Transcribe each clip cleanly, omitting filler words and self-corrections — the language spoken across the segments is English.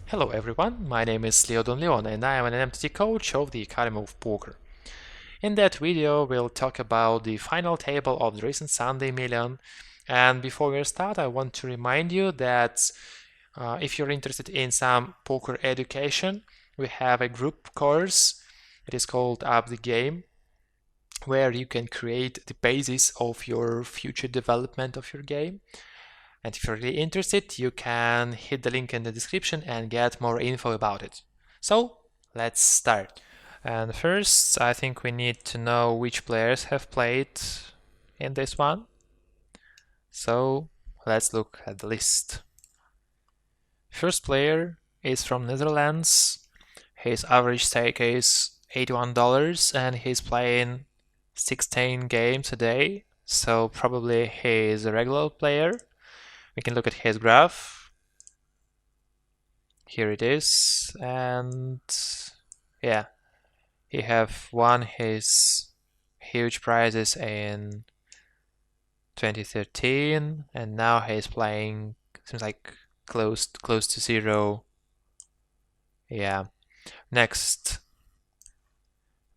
Hello everyone, my name is DonLeon and I am an MTT coach of the Academy of Poker. In that video we'll talk about the final table of the recent Sunday Million, and before we start I want to remind you that if you're interested in some poker education, we have a group course. It is called Up the Game, where you can create the basis of your future development of your game. And if you're really interested, you can hit the link in the description and get more info about it. So let's start. And first, I think we need to know which players have played in this one. So let's look at the list. First player is from Netherlands. His average stake is $81 and he's playing 16 games a day. So probably he is a regular player. We can look at his graph. Here it is, and yeah, he have won his huge prizes in 2013, and now he's playing, seems like close to zero. Yeah. Next,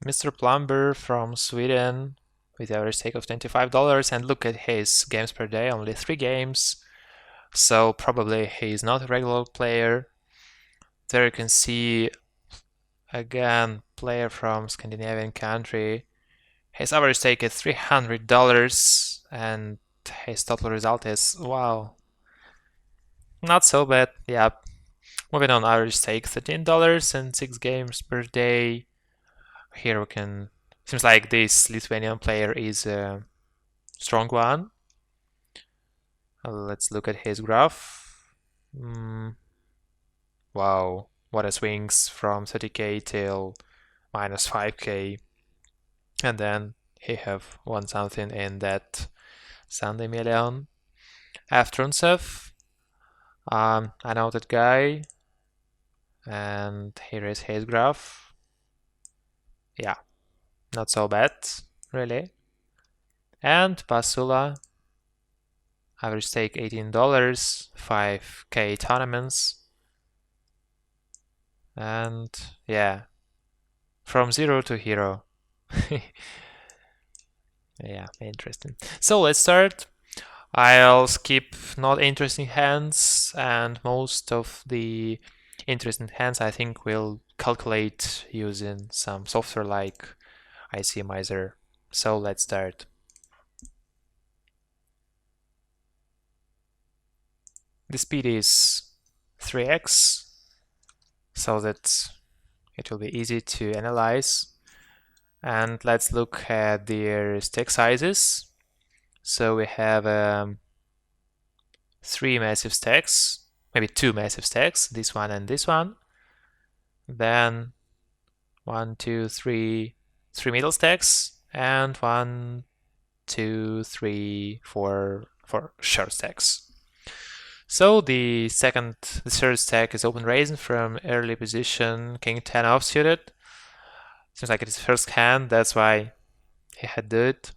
Mr. Plumber from Sweden with average stake of $25, and look at his games per day, only 3 games. So probably he's not a regular player. There you can see again player from Scandinavian country. His average stake is $300 and his total result is, wow, not so bad. Yeah. Moving on, average stake $13 and 6 games per day. Here we can, seems like this Lithuanian player is a strong one. Let's look at his graph. Wow, what a swings from 30k till minus 5k. And then he have won something in that Sunday Million. After I know that guy. And here is his graph. Yeah, not so bad, really. And Pasula, average stake $18, 5k tournaments. And yeah, from zero to hero. Yeah, interesting. So let's start. I'll skip not interesting hands, and most of the interesting hands I think we'll calculate using some software like ICMizer. So let's start. The speed is 3x, so that it will be easy to analyze. And let's look at their stack sizes. So we have 3 massive stacks, maybe 2 massive stacks, this one and this one. Then 1, 2, 3 middle stacks, and 1, 2, 3, 4 short stacks. So the third stack is open raising from early position, king 10 offsuited. Seems like it's first hand, that's why he had do it.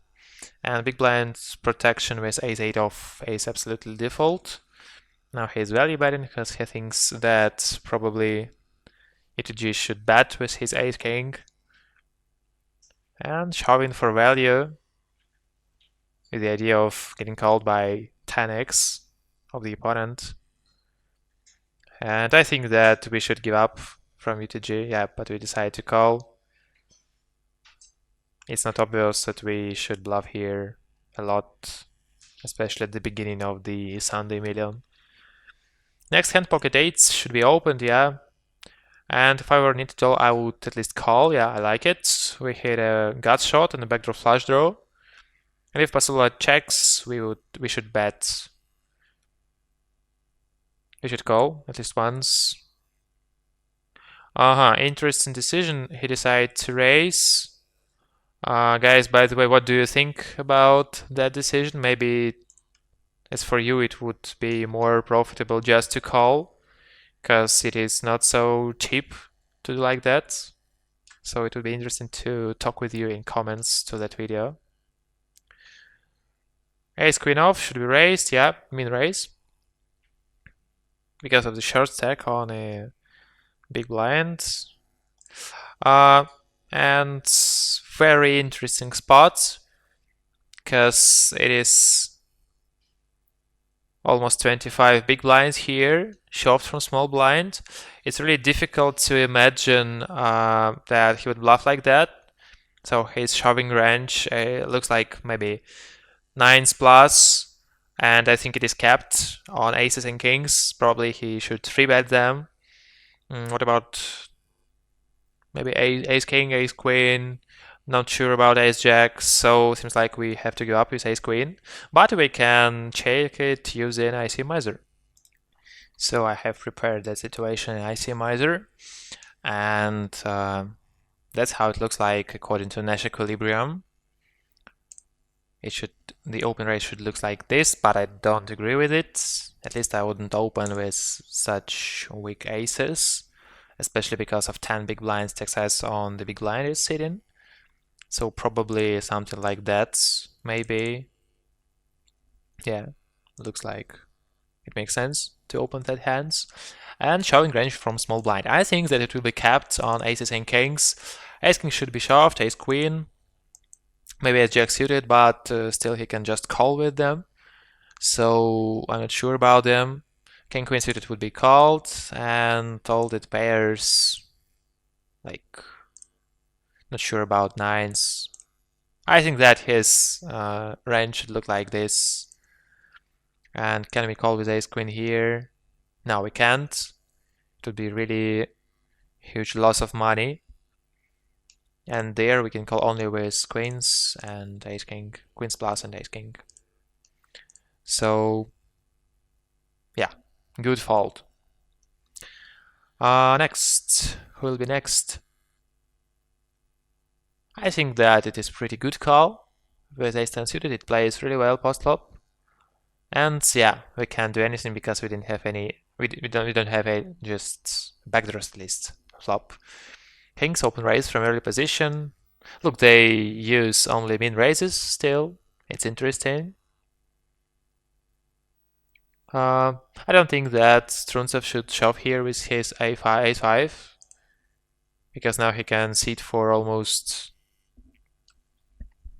And big blind protection with ace 8 off, ace absolutely default. Now he's value betting because he thinks that probably ETG should bet with his ace king. And shoving for value with the idea of getting called by 10x of the opponent. And I think that we should give up from UTG, yeah, but we decide to call. It's not obvious that we should bluff here a lot, especially at the beginning of the Sunday Million. Next hand, pocket eights should be opened, yeah. And if I were needed to, I would at least call, yeah, I like it. We hit a gut shot and a backdoor flush draw. And if Pasula checks, we should bet. We should call at least once. Interesting decision. He decided to raise. Guys, by the way, what do you think about that decision? Maybe as for you, it would be more profitable just to call, because it is not so cheap to do like that. So it would be interesting to talk with you in comments to that video. Ace queen off should be raised, yeah, min raise. because of the short stack on a big blind. Uh, and very interesting spot because it is almost 25 big blinds here, shoved from small blind. It's really difficult to imagine that he would bluff like that. So his shoving range looks like maybe nines plus, and I think it is capped on aces and kings. Probably he should 3-bet them. What about maybe ace king, ace queen? Not sure about ace jack, so it seems like we have to go up with ace queen. But we can check it using IC Miser. So I have prepared that situation in IC Miser, and that's how it looks like according to Nash equilibrium. The open rate should look like this, but I don't agree with it. At least I wouldn't open with such weak aces, especially because of 10 big blinds excess on the big blind is sitting. So probably something like that, maybe. Yeah, looks like it makes sense to open that hands. And showing range from small blind. I think that it will be capped on aces and kings. Ace king should be shoved, ace queen. Maybe ace jack suited, but still he can just call with them. So I'm not sure about them. King queen suited would be called, and all the pairs, like, not sure about nines. I think that his range should look like this. And can we call with ace queen here? No, we can't. It would be really huge loss of money. And there we can call only with queens and ace king, queens plus and ace king. So yeah, good fold. Next, who will be next? I think that it is pretty good call. With ace 10 suited, it plays really well post flop. And yeah, we can't do anything because we didn't have any. We don't have a just backdoors list flop. Kings open raise from early position. Look, they use only min raises still. It's interesting. I don't think that Struntsev should shove here with his a5, a5, because now he can seat for almost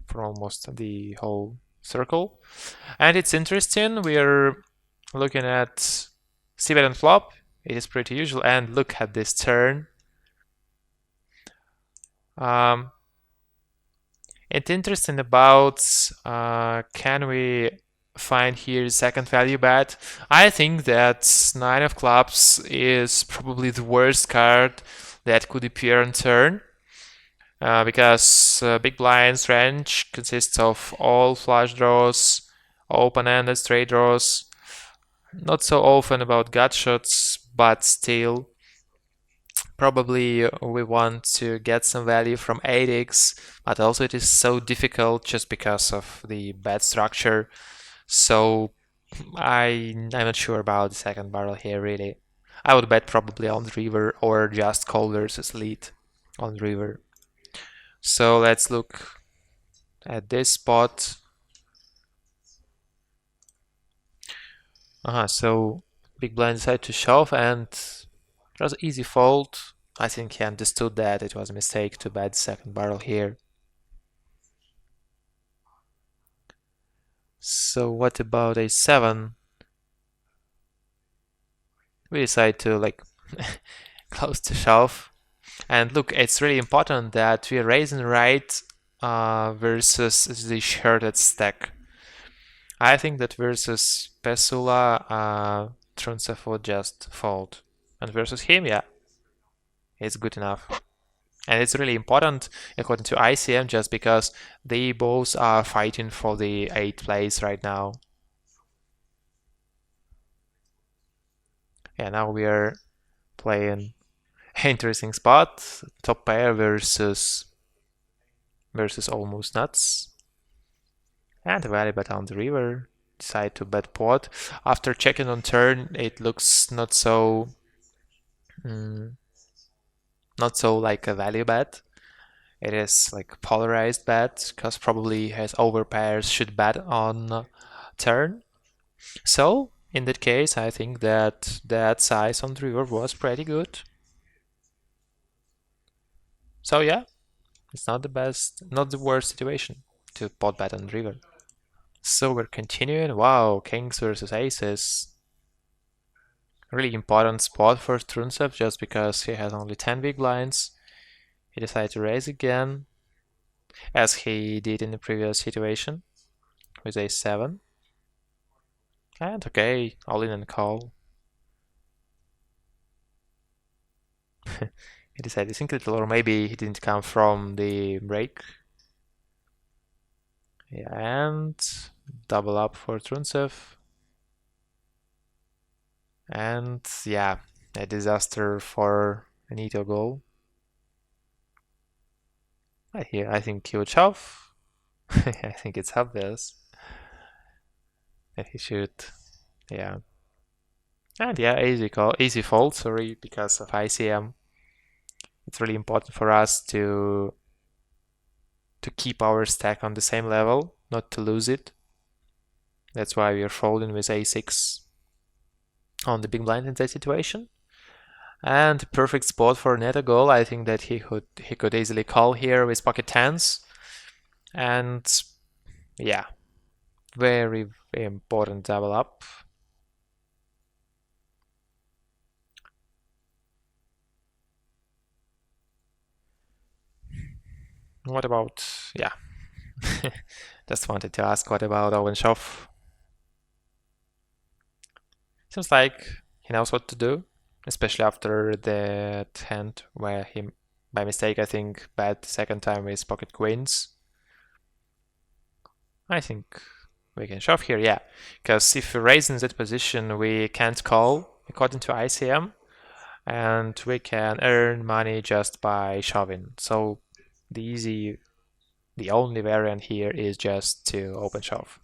the whole circle. And it's interesting. We're looking at c-bet and flop. It is pretty usual. And look at this turn. It's interesting about can we find here second value bet. I think that 9 of clubs is probably the worst card that could appear on turn. Because big blind's range consists of all flush draws, open-ended straight draws. Not so often about gut shots, but still. Probably we want to get some value from 8x, but also it is so difficult just because of the bad structure. So I'm not sure about the second barrel here really. I would bet probably on the river or just call versus lead on the river. So let's look at this spot. So big blind decided to shove and it was an easy fold. I think he understood that it was a mistake to bet the second barrel here. So what about a7? We decide to like close to shove. And look, it's really important that we are raising right versus the shorted stack. I think that versus Pesula, Truntsev would just fold. And versus him, yeah, it's good enough. And it's really important according to ICM just because they both are fighting for the 8th place right now. Yeah, now we are playing interesting spot. Top pair versus almost nuts. And a value bet on the river. Decide to bet pot. After checking on turn, it looks not so like a value bet. It is like polarized bet because probably has over pairs should bet on turn. So In that case, I think that that size on the river was pretty good. So yeah, it's not the best, not the worst situation to pot bet on the river. So we're continuing. Wow, kings versus aces. Really important spot for Truncev just because he has only 10 big blinds. He decided to raise again, as he did in the previous situation with a7. And okay, all in and call. He decided to sink little, or maybe he didn't come from the break. Yeah, and double up for Truncev. And yeah, a disaster for Anito goal. Here, I think he would shove. I think it's obvious that he should. Yeah. And yeah, easy call, easy fold, sorry, because of ICM. It's really important for us to keep our stack on the same level, not to lose it. That's why we are folding with a6 on the big blind in that situation. And perfect spot for Neto goal. I think that he could easily call here with pocket tens. And yeah, very, very important double up. What about, yeah, just wanted to ask, what about Owen Schoff? Seems like he knows what to do, especially after that hand where he, by mistake, I think, bet second time with pocket queens. I think we can shove here, yeah, because if we raise in that position, we can't call according to ICM, and we can earn money just by shoving. So the only variant here is just to open shove.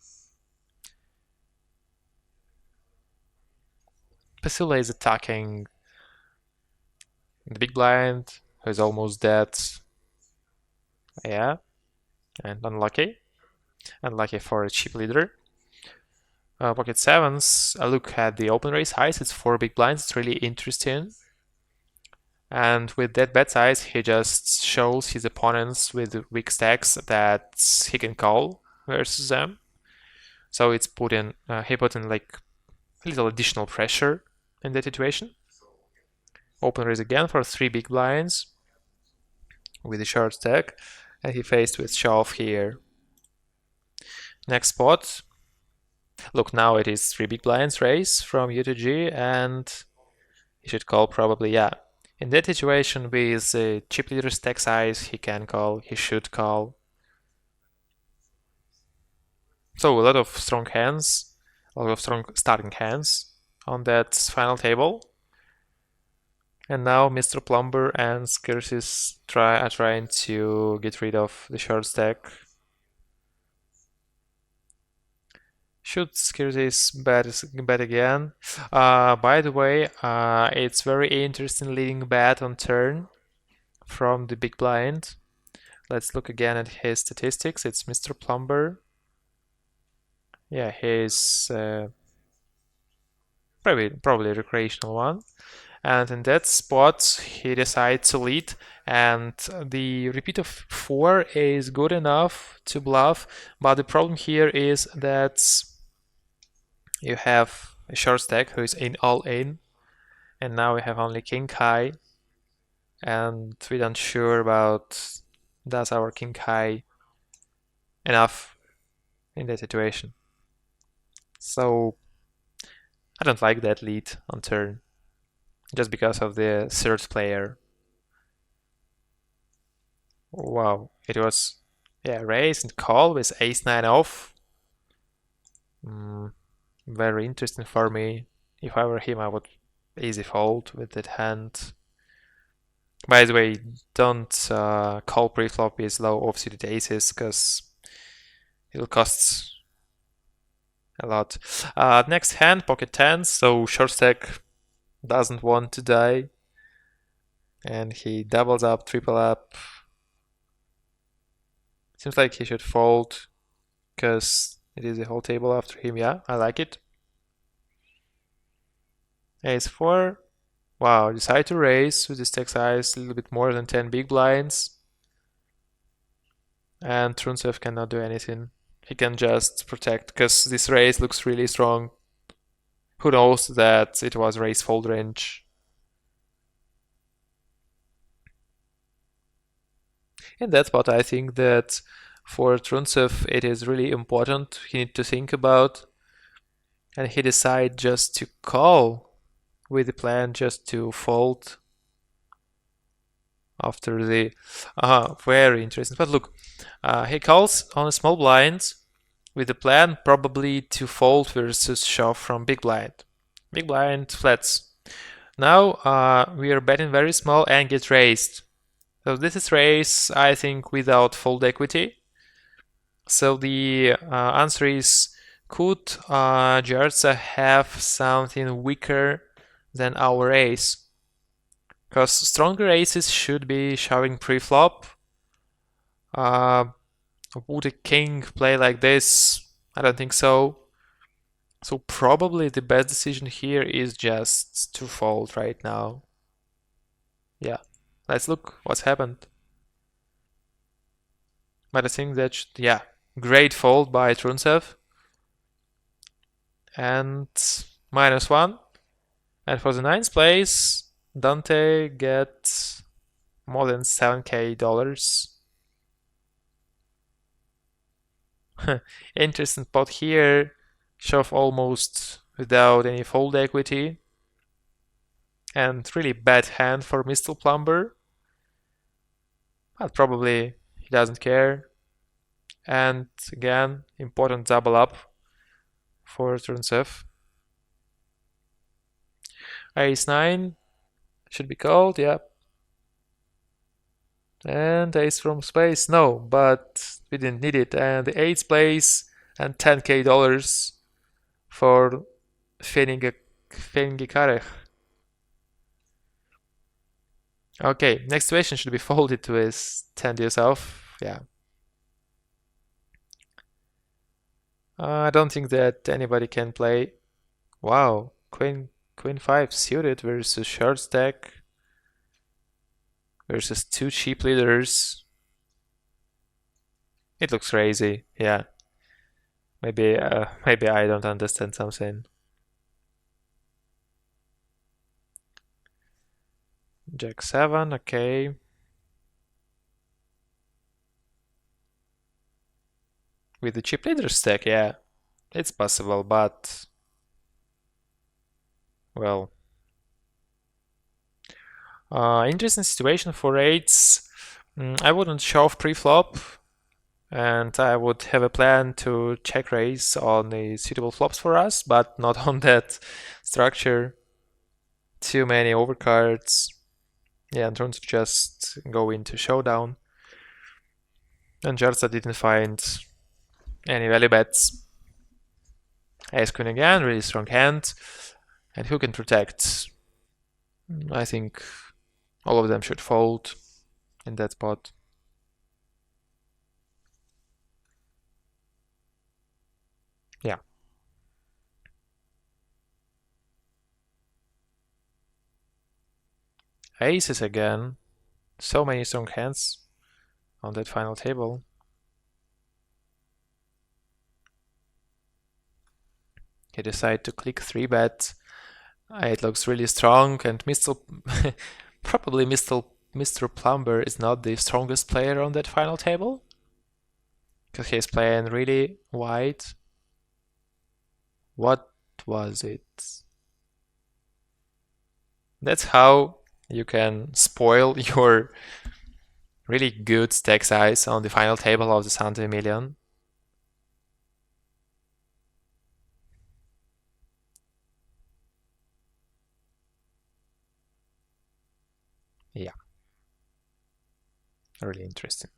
Pasula is attacking the big blind, who is almost dead. Yeah, and unlucky. Unlucky for a cheap leader. Pocket sevens, a look at the open raise highs, it's 4 big blinds, it's really interesting. And with that bet size, he just shows his opponents with weak stacks that he can call versus them. So it's he put in like a little additional pressure in that situation. Open raise again for 3 big blinds with a short stack, and he faced with shove here. Next spot. Look, now it is 3 big blinds raise from U to G, and he should call probably, yeah. In that situation with a chip leader stack size, he can call, he should call. So a lot of strong hands, a lot of strong starting hands on that final table. And now Mr. Plumber and Skirsis are trying to get rid of the short stack. Should Skirsis bet again? By the way, it's very interesting leading bet on turn from the big blind. Let's look again at his statistics. It's Mr. Plumber. Yeah, he's probably a recreational one. And in that spot, he decides to lead, and the repeat of 4 is good enough to bluff, but the problem here is that you have a short stack who is in all in, and now we have only king high, and we don't sure about does our king high enough in that situation. So I don't like that lead on turn, just because of the third player. Wow, it was, yeah, raise and call with ace-9 off. Very interesting for me. If I were him, I would easy fold with that hand. By the way, don't call pre-flop with low offsuited aces, because it'll cost a lot. Next hand, pocket tens, so short stack doesn't want to die. And he doubles up, triple up. Seems like he should fold, because it is a whole table after him. Yeah, I like it. Ace 4. Wow, decide to raise with the stack size a little bit more than 10 big blinds. And Truncev cannot do anything. He can just protect, because this raise looks really strong. Who knows that it was raise fold range. In that spot, I think that for Truncev it is really important. He need to think about, and he decide just to call with the plan just to fold after the very interesting. But look, he calls on a small blind with the plan probably to fold versus shove from big blind. Big blind flats. Now we are betting very small and get raised. So this is raise, I think, without fold equity. So the answer is, could Jarza have something weaker than our ace? Because stronger aces should be shoving pre-flop. Would a king play like this? I don't think so. So probably the best decision here is just to fold right now. Yeah, let's look what's happened. But I think that, yeah, great fold by Truncev. And -1. And for the ninth place, Dante gets more than $7K. Interesting pot here. Shove almost without any fold equity. And really bad hand for Mr. Plumber. But probably he doesn't care. And again, important double up for Truncev. Ace 9 should be called, yeah. And ace from space, no, but we didn't need it. And the 8th place and $10K for Fenige Karech. Okay, next situation should be folded with 10 to yourself. Yeah. I don't think that anybody can play. Wow, Queen 5 suited versus short stack versus two cheap leaders. It looks crazy. Yeah. Maybe I don't understand something. Jack 7, okay. With the chip leader stack, yeah, it's possible, but well, interesting situation for eights. I wouldn't shove pre-flop, and I would have a plan to check raise on the suitable flops for us, but not on that structure. Too many overcards. Yeah, in terms of just go into showdown. And Jarza didn't find any value bets. Ace Queen again, really strong hand. And who can protect? I think all of them should fold in that spot. Yeah. Aces again. So many strong hands on that final table. He decided to click 3-bet. It looks really strong, and probably Mr. Plumber is not the strongest player on that final table, because he's playing really wide. What was it? That's how you can spoil your really good stack size on the final table of the Sunday Million. Yeah, really interesting.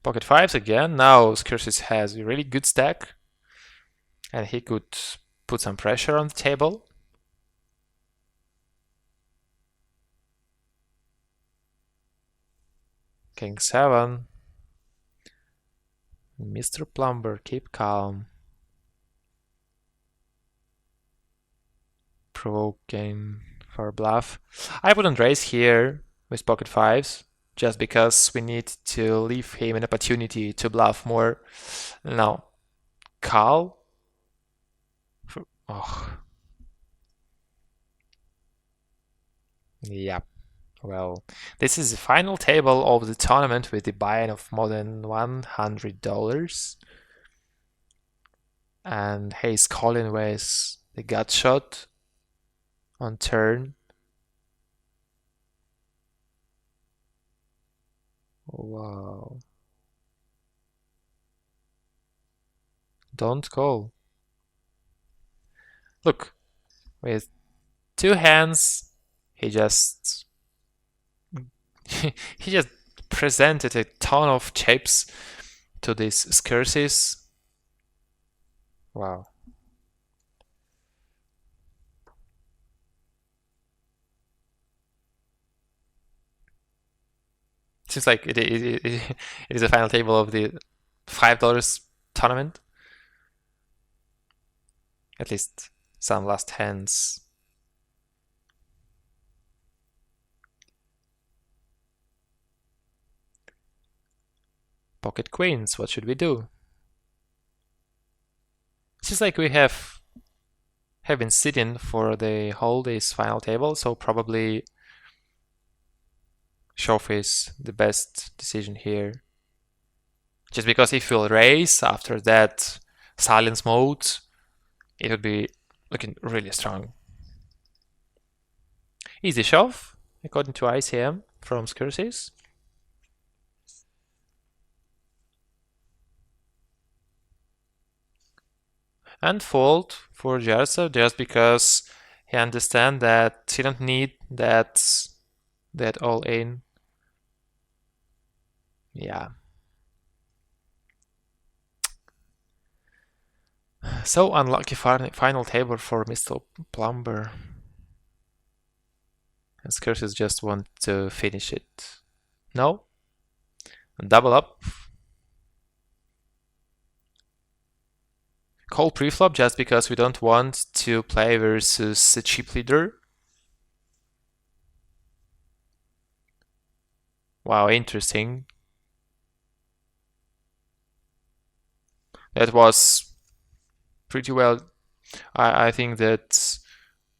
Pocket fives again. Now Skirsis has a really good stack, and he could put some pressure on the table. King 7. Mr. Plumber, keep calm. provoking for a bluff. I wouldn't raise here with pocket fives, just because we need to leave him an opportunity to bluff more. Now, call. Oh, yeah. Well, this is the final table of the tournament with the buy-in of more than $100. And he's calling with the gut shot on turn. Wow. Don't call. Look, with two hands, he just he just presented a ton of chips to these skirses. Wow. Seems like it is a final table of the $5 tournament. At least some last hands. Pocket queens, what should we do? Seems like we have been sitting for the whole this final table, so probably shove is the best decision here. Just because if we'll raise after that silence mode, it would be looking really strong. Easy shove, according to ICM from Skirsis. And fold for Jarsa just because he understands that he don't need that all in. Yeah. So unlucky final table for Mr. Plumber. And Skirsis just want to finish it. No? Double up. Call preflop just because we don't want to play versus a chip leader. Wow, interesting. That was pretty well. I think that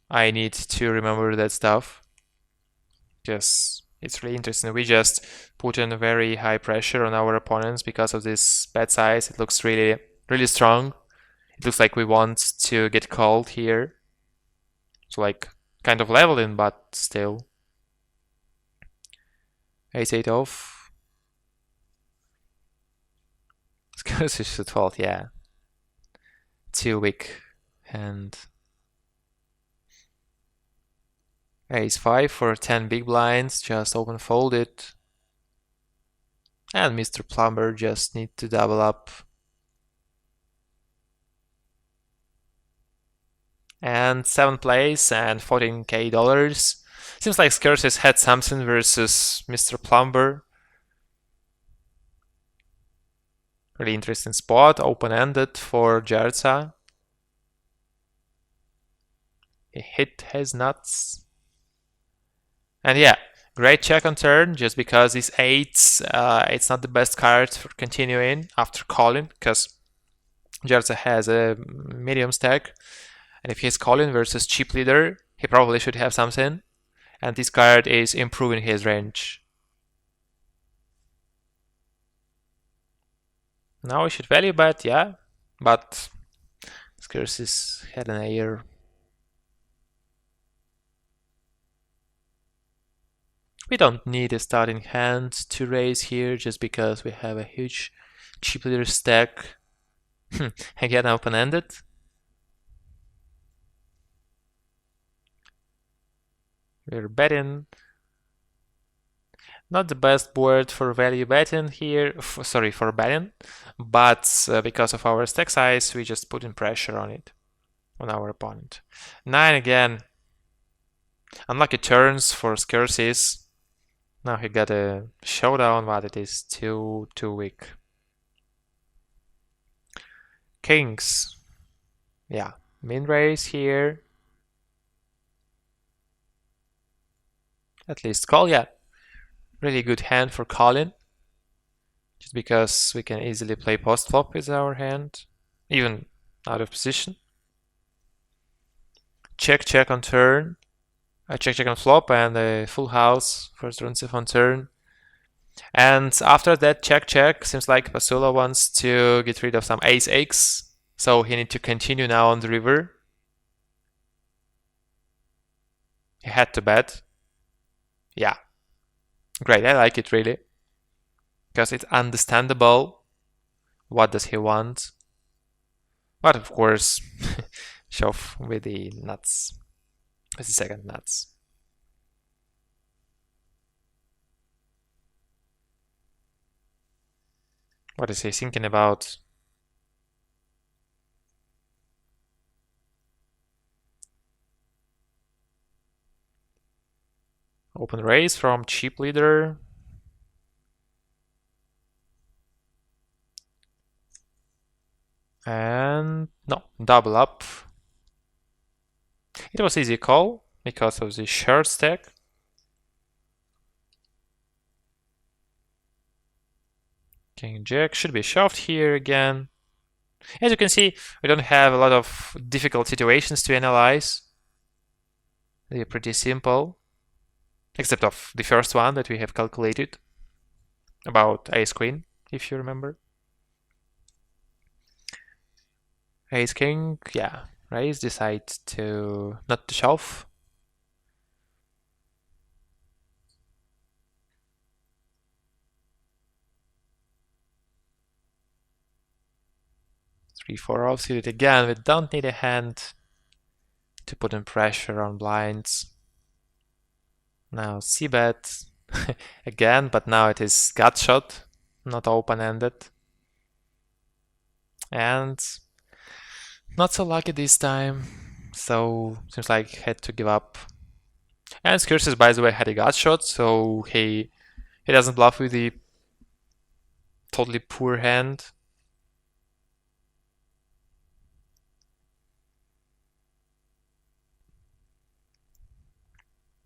I need to remember that stuff because it's really interesting. We just put in very high pressure on our opponents because of this bet size. It looks really, really strong. It looks like we want to get called here. So like kind of leveling, but still. Ace-8 off. Skirsis should fold, yeah. Too weak. And Ace-5 for 10 big blinds, just open folded. And Mr. Plumber just need to double up. And 7th place and $14K. Seems like Skirsis had something versus Mr. Plumber. Really interesting spot, open-ended for Jarza. He hit his nuts. And yeah, great check on turn, just because these 8s, it's not the best card for continuing after calling, because Jarza has a medium stack. And if he's calling versus chip leader, he probably should have something. And this card is improving his range. Now we should value bet, yeah. But Skirsis had an air. We don't need a starting hand to raise here just because we have a huge chip leader stack. Again, open-ended. We're betting. Not the best board for value betting here, sorry, for betting, but because of our stack size, we just put in pressure on it, on our opponent. 9 again. Unlucky turns for Skirsis. Now he got a showdown, but it is too weak. Kings. Yeah, min raise here. At least call, yeah. Really good hand for calling. Just because we can easily play post flop with our hand, even out of position. Check, check on turn. Check, check on flop, and a full house. First run on turn. And after that check, check, seems like Pasula wants to get rid of some ace-x. So he needs to continue now on the river. He had to bet. Yeah. Great, I like it really. Because it's understandable. What does he want? But of course, shove with the nuts. With the second nuts. What is he thinking about? Open raise from cheap leader. And no, double up. It was easy call because of the short stack. King Jack should be shoved here again. As you can see, we don't have a lot of difficult situations to analyze. They're pretty simple. Except of the first one that we have calculated. About ace queen, if you remember. Ace king, yeah. Raise, decide to not to shove. Three, four offsuit again. We don't need a hand to put in pressure on blinds. Now c-bet again, but now it is gut shot, not open-ended. And not so lucky this time, so seems like he had to give up. And Skirsis, by the way, had a gut shot, so he doesn't bluff with the totally poor hand.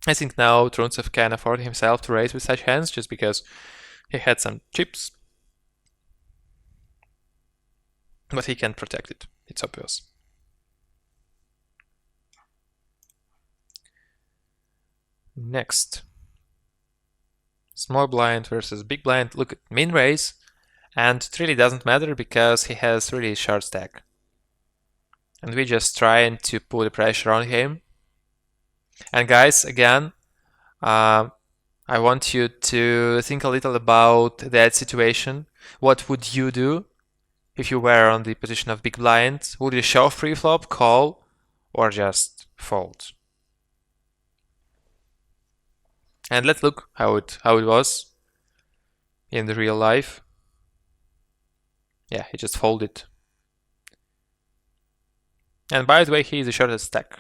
I think now Truncev can afford himself to raise with such hands just because he had some chips. But he can protect it, it's obvious. Next. Small blind versus big blind. Look at min raise. And it really doesn't matter because he has really short stack. And we're just trying to put the pressure on him. And guys, again, I want you to think a little about that situation. What would you do if you were on the position of big blind? Would you shove pre-flop, call, or just fold? And let's look how it was in the real life. Yeah, he just folded. And by the way, he is the shortest stack.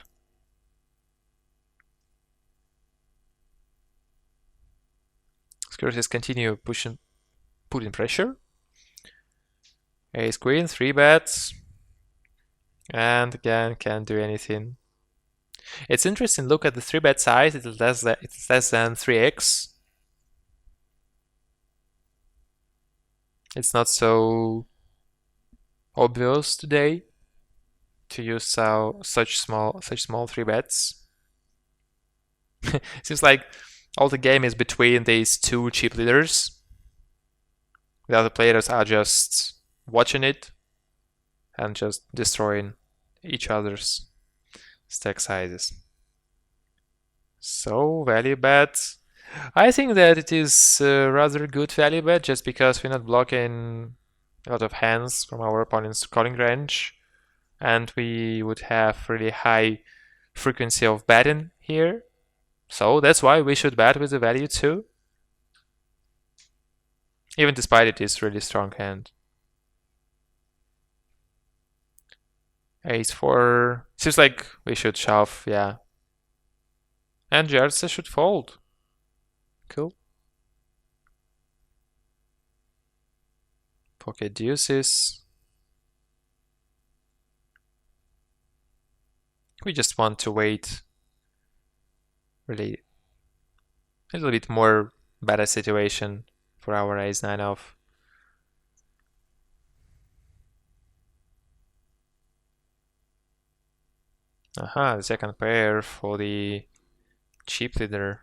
Skirsis continue putting pressure. Ace queen, 3 bets. And again, can't do anything. It's interesting, look at the 3 bet size, it's less than 3x. It's not so obvious today to use such small 3 bets. Seems like all the game is between these two cheap leaders. The other players are just watching it and just destroying each other's stack sizes. So value bet. I think that it is a rather good value bet just because we're not blocking a lot of hands from our opponent's calling range, and we would have really high frequency of betting here. So that's why we should bet with the value too, even despite it is really strong hand. Ace 4. Seems like we should shove, yeah. And Jarza should fold. Cool. Pocket deuces. We just want to wait really A little bit more better situation for our ace-9 off. Aha, the second pair for the chip leader.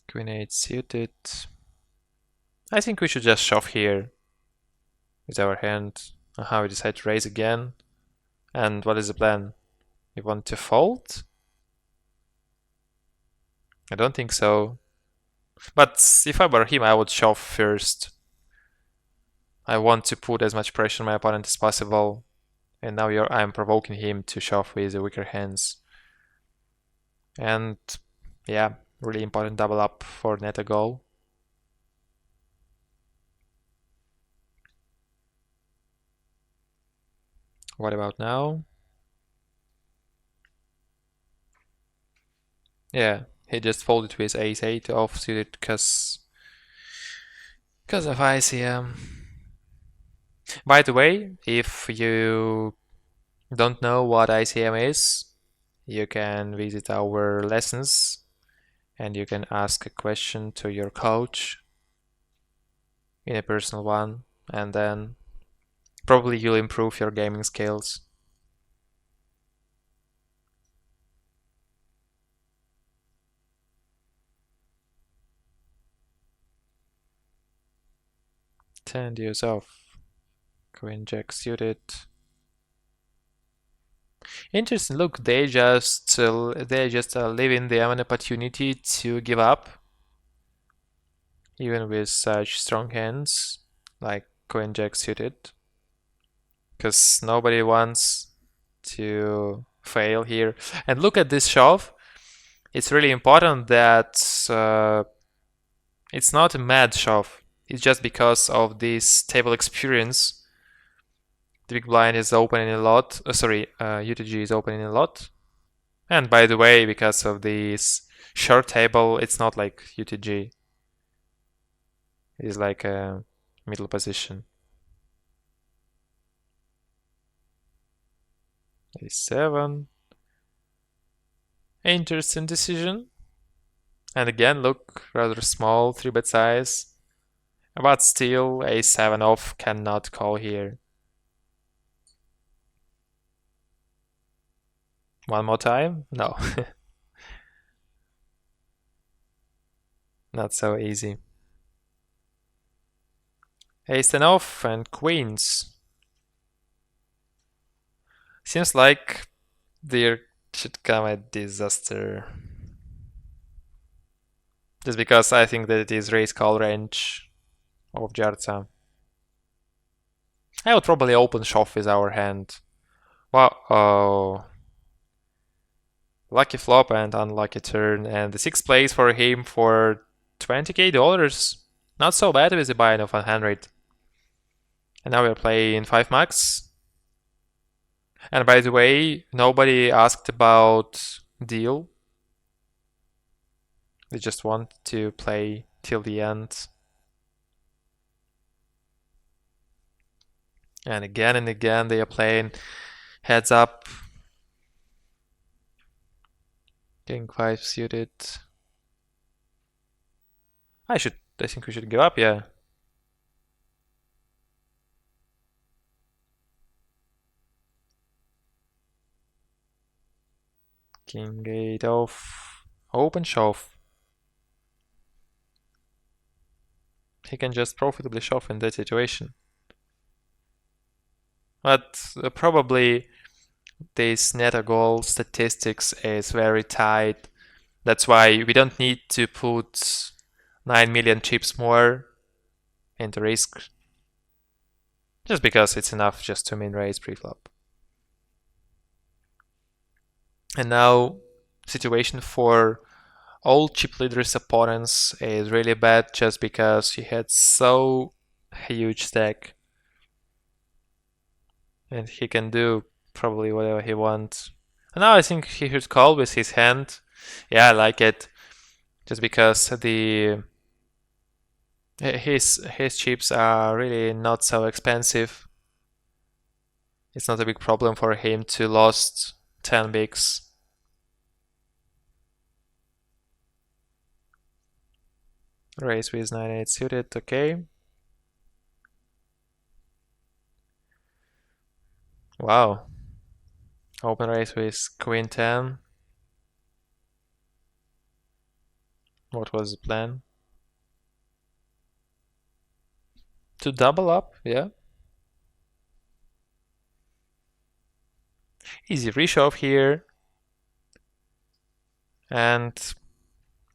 Queen 8 suited. I think we should just shove here with our hand. Aha, we decide to raise again. And what is the plan? You want to fold? I don't think so. But if I were him, I would shove first. I want to put as much pressure on my opponent as possible. And now I'm provoking him to shove with the weaker hands. And yeah, really important double up for net a goal. What about now? Yeah, he just folded with ace-8 offsuited because of ICM. By the way, if you don't know what ICM is, you can visit our lessons and you can ask a question to your coach in a personal one, and then probably you'll improve your gaming skills. Ten years off. Queen Jack suited. Interesting. Look, they just leaving them an opportunity to give up, even with such strong hands like Queen Jack suited, because nobody wants to fail here. And look at this shove. It's really important that it's not a mad shove. It's just because of this table experience. The big blind is opening a lot. UTG is opening a lot. And by the way, because of this short table, it's not like UTG. It is like a middle position. A7. Interesting decision. And again, look, rather small 3-bet size. But still, A7 off cannot call here. One more time? No. Not so easy. Ace-10 off and queens. Seems like there should come a disaster. Just because I think that it is raise call range of Jarza. I would probably open shove with our hand. Wow, oh. Lucky flop and unlucky turn, and the 6th place for him for $20k. Not so bad with the buy-in of 100. And now we're playing 5 max. And by the way, nobody asked about deal. They just want to play till the end. And again they are playing heads up. King 5 suited. I think we should give up, yeah. King 8 off. Open shove. He can just profitably shove in that situation. But probably this net a goal statistics is very tight. That's why we don't need to put 9 million chips more into risk. Just because it's enough just to min raise preflop. And now situation for all chip leaders opponents is really bad just because he had so huge stack. And he can do probably whatever he wants. And now I think he should call with his hand. Yeah, I like it. Just because his chips are really not so expensive. it's not a big problem for him to lost 10 bigs. Raise with 9-8 suited, okay. Wow. Open raise with Queen 10. What was the plan? To double up, yeah. Easy reshove here. And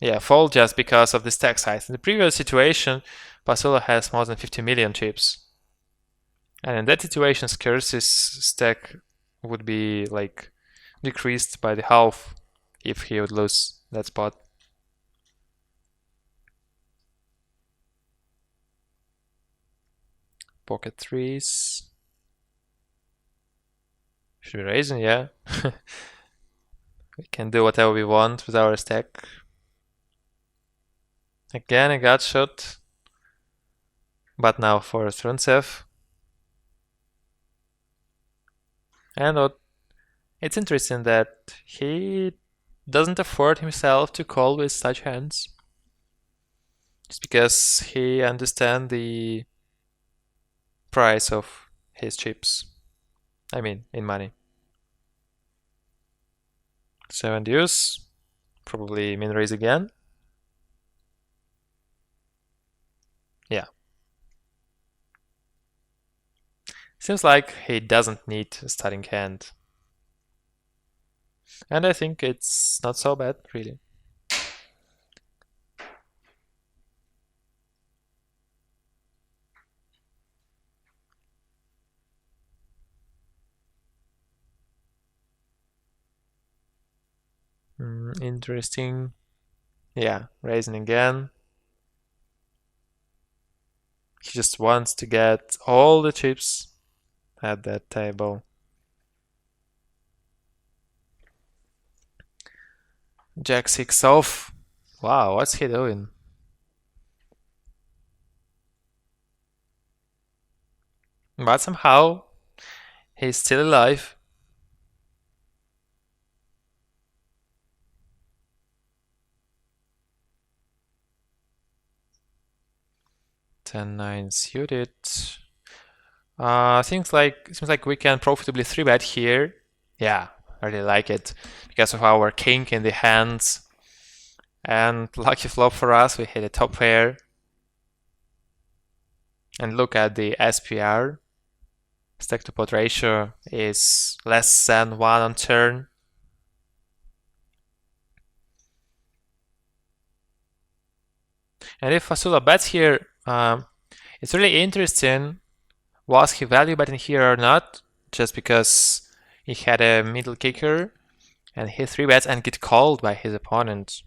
yeah, fold just because of the stack size. In the previous situation, Pasula has more than 50 million chips. And in that situation, Skursis' stack would be like decreased by the half if he would lose that spot. Pocket threes. Should be raising, yeah. We can do whatever we want with our stack. Again, a gut shot. But now for Strunsev. And it's interesting that he doesn't afford himself to call with such hands. Just because he understands the price of his chips. I mean, in money. 7 deuce. Probably min raise again. Yeah. Seems like he doesn't need a starting hand. And I think it's not so bad, really. Interesting. Yeah, raising again. He just wants to get all the chips at that table. Jack 6 off. Wow, what's he doing? But somehow he's still alive. Ten nine suited. Seems like we can profitably 3-bet here. Yeah, I really like it because of our king in the hands. And lucky flop for us, we hit a top pair. And look at the SPR. Stack to pot ratio is less than 1 on turn. And if Fasula bets here, it's really interesting. Was he value betting here or not? Just because he had a middle kicker and he 3-bets and get called by his opponent.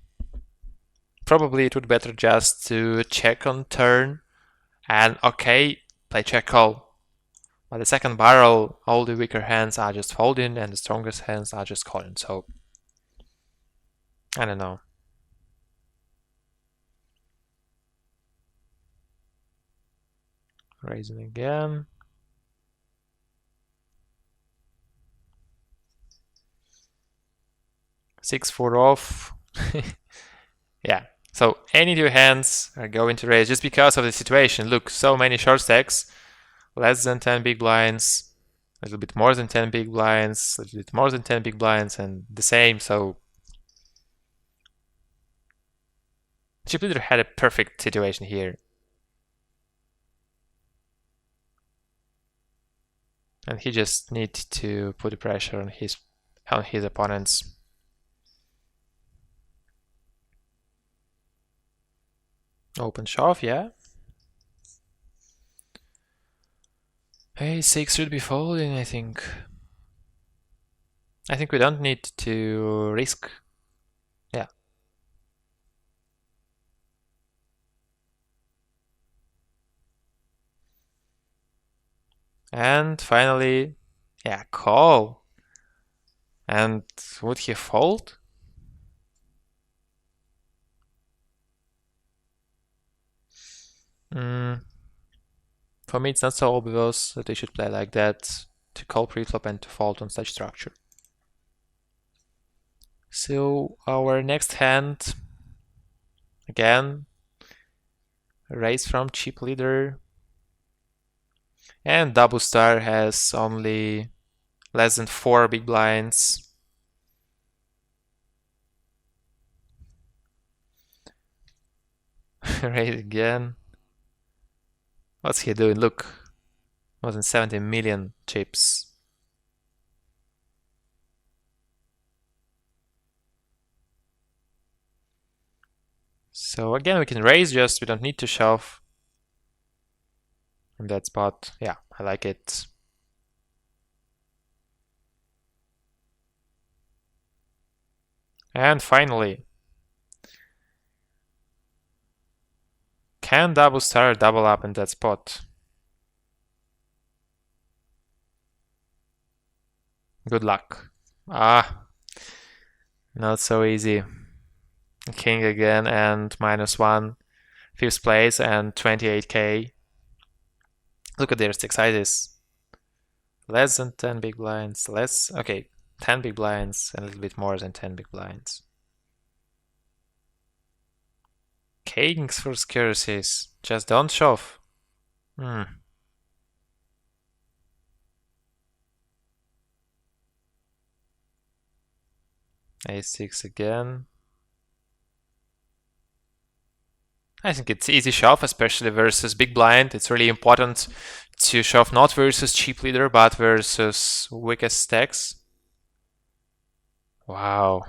Probably it would be better just to check on turn and okay, play check call. But the second barrel, all the weaker hands are just folding and the strongest hands are just calling. So I don't know. Raising again. Six four off. Yeah. So any two hands are going to raise just because of the situation. Look, so many short stacks, less than 10 big blinds, a little bit more than 10 big blinds, a little bit more than 10 big blinds, and the same. So chip leader had a perfect situation here. And he just needs to put the pressure on his opponents. Open shove, yeah. A6 should be folding, I think. I think we don't need to risk. Yeah. And finally, yeah, call. And would he fold? For me, it's not so obvious that he should play like that to call preflop and to fold on such structure. So our next hand, again, raise from chip leader, and double star has only less than 4 big blinds. Raise again. What's he doing? Look, more than 70 million chips. So again, we can raise, just we don't need to shove in that spot. Yeah, I like it. And finally, can double star double up in that spot? Good luck. Ah, not so easy. King again and -1, 5th place and 28k. Look at their stick sizes. Less than 10 big blinds, okay, 10 big blinds and a little bit more than 10 big blinds. Kings for securities, just don't shove. A6 again. I think it's easy shove, especially versus big blind. It's really important to shove not versus cheap leader, but versus weakest stacks. Wow,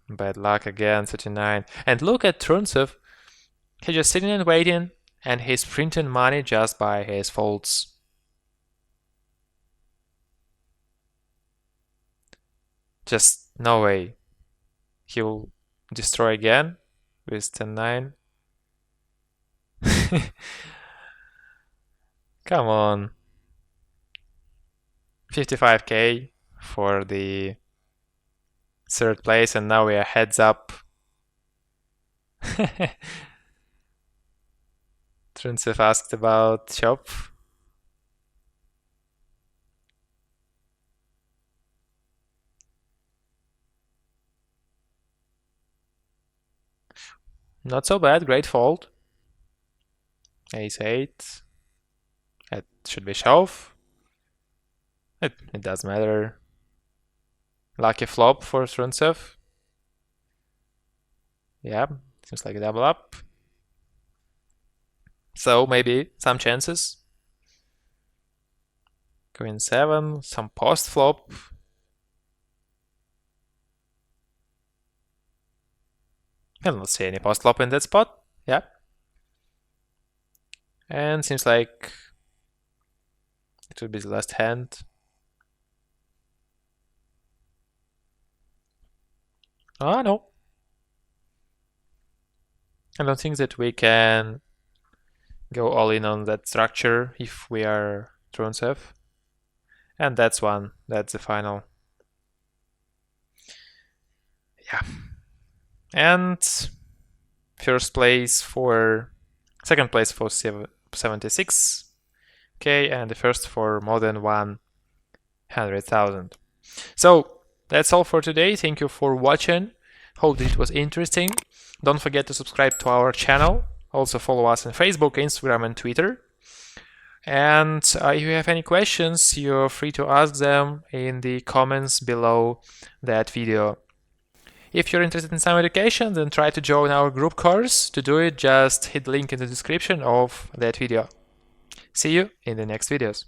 bad luck again, 39. And look at Truntsev. He's just sitting and waiting, and he's printing money just by his folds. Just no way. He will destroy again with 10-9. Come on. 55k for the 3rd place, and now we are heads up. Truntsev asked about shop. Not so bad, great fold. Ace-8. That should be shove. It does matter. Lucky flop for Truntsev. Yeah, seems like a double up. So maybe some chances. Queen 7, some post flop. I don't see any post flop in that spot. Yeah. And seems like it will be the last hand. Oh no. I don't think that we can go all in on that structure if we are Truntsev. And that's one. That's the final. Yeah. And second place for 76k, and the first for more than 100,000. So that's all for today. Thank you for watching. Hope it was interesting. Don't forget to subscribe to our channel. Also follow us on Facebook, Instagram, and Twitter. And if you have any questions, you're free to ask them in the comments below that video. If you're interested in some education, then try to join our group course. To do it, just hit the link in the description of that video. See you in the next videos.